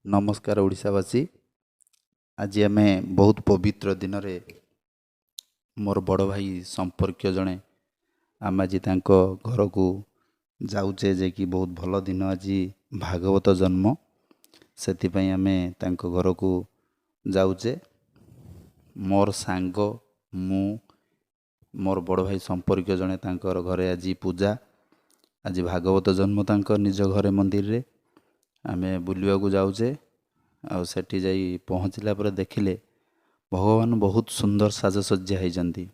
नमस्कार ओडिशावासी। आज आम बहुत पवित्र दिन रे मोर बड़ भाई संपर्क जड़े आम आज घर को जाऊे जे कि बहुत भल दिन आज भागवत जन्म से आम घर को जाऊे। मोर सांग मु मोर बड़ भाई संपर्क जड़े घरे आज पूजा आज भागवत जन्म निज घरे मंदिर रे आमे बुलिया को जाऊे। आ सेठी जाई पहुँचला पर देखिले भगवान बहुत सुंदर साजसज्जा होती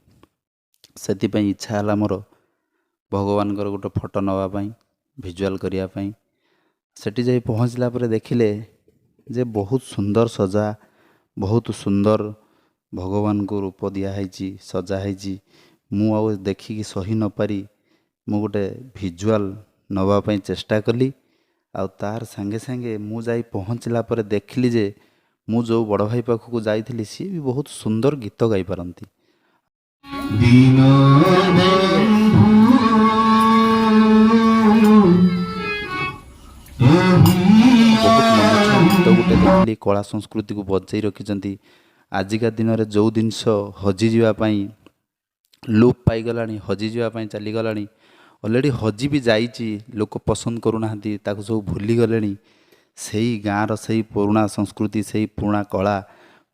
से इच्छा है मोर भगवान गोटे फोटो नवापाई भिजुआल करने सेठी जाई पहुँचला पर देखिले जे बहुत सुंदर सजा बहुत सुंदर भगवान को रूप दिखाई सजाई मु आ देखिकी सही न पारी मु गोटे भिजुआल नवापाई चेष्टा कली। आ तार संगे संगे मु जाई पहुँचला पर देखिली जे मु जो बड़ भाई पाखक जाइली सी भी बहुत सुंदर गीत गाई पारती। गीत गोटे देखिली कला संस्कृति को बजाई रखिंट। आजिका दिन में जो जिनस हजिजापी लुप पाईगला हजिजापी चलीगला अलरेडी हजि भी जाइए लोक पसंद करूना सब भूली गले से गाँव रही पुराणा संस्कृति से पुराणा कला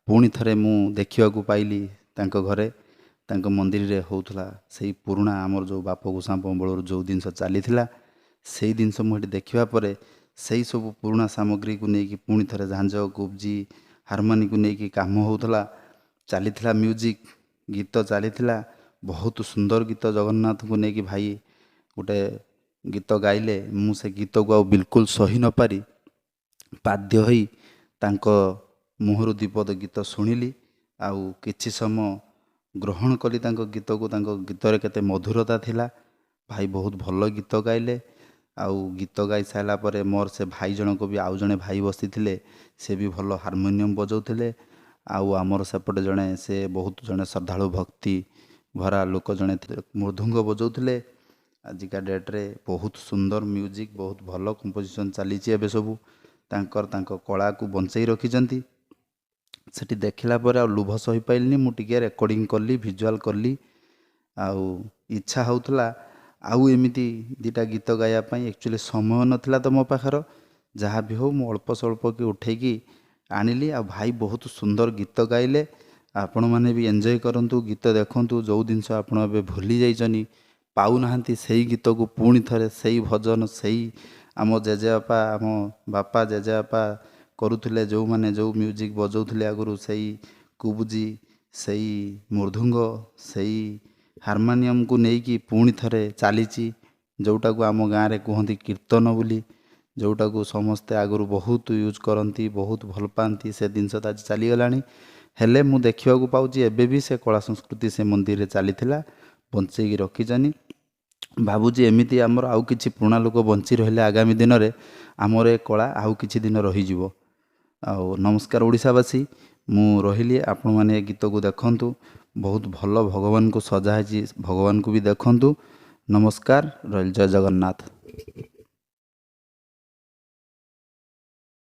पुणी थे मु देखा पाइली घरे मंदिर रे होता से पुराणा आमर जो बाप गोसा बंबल जो जिनस चली से जिनस मुझे देखा से सब पुराणा सामग्री को लेकिन पुणी थे झांझ गुब्जी हारमोनी को लेकिन कम होता चली म्यूजिक गीत चली बहुत सुंदर गीत जगन्नाथ को लेकिन भाई गोटे गीत गाइले मुझे गीत को बिल्कुल सही न पारी बाध्य होई तांको मुहरु दीपद गीत शुणिली आउ किछि समय ग्रहण कली गीत को गीत रे केते मधुरता थिला। भाई बहुत भल गीत गाइले आउ गीत गाई सारा पर मोर से भाई जनक भी आउ जने भाई बसी थिले से भी भल हारमोनियम बजाउथिले आउ आमर सेपटे जने से बहुत जने श्रद्धालु भक्ति भरा लोक जने मृदुंग बजाउथिले। आजिका डेट्रे बहुत सुंदर म्यूजिक बहुत भल कंपोजिशन चली सब तांकर कला को बंचाई रखिंट। सेठी देखला पर आ लुभ सही पाइलनी मुझे रेकर्डिंग कली भिजुआल कली आउ इच्छा होउथला आउ एमिति दीटा गीत गायापाई एक्चुअली समय नथिला तो मो पाखर जहाँ भी हो मु अल्प स्वल्प कि उठेकी आनिली आ भाई बहुत सुंदर गीत गाइले। आपण मैंने भी एंजॉय करंतु गीत देखंतु जो जिनस आपण ए भूली जाइछनी पाऊनाहांती से गीत को पुणी थे से भजन से आम जेजेबापा आम बापा जेजेबापा करुले जो माने जो म्यूजिक बजाउले आगु से कुबुजी से मृदुंग से हारमोनियम को लेकिन पुणी थे चली जोटा को आम गाँव में कहते कीर्तन बोली जोटा को समस्ते आगु बहुत यूज करती बहुत भल पाती से जिनस आज चलीगला हेले मु देखा पाऊँ एबे भी से कला संस्कृति से मंदिर चली बंचेगी रखीचनी। भावुची एमती आमर आउ किछि पुराणा लोक बंची रहिले आगामी दिन में आमर ए कला आउ किछि दिन रहीजिवो। आउ नमस्कार ओडिशावासी मु रहिली आपण माने गीत को देखंतु बहुत भल भगवान को सजाई भगवान को भी देखंतु। नमस्कार रहिल जय जगन्नाथ।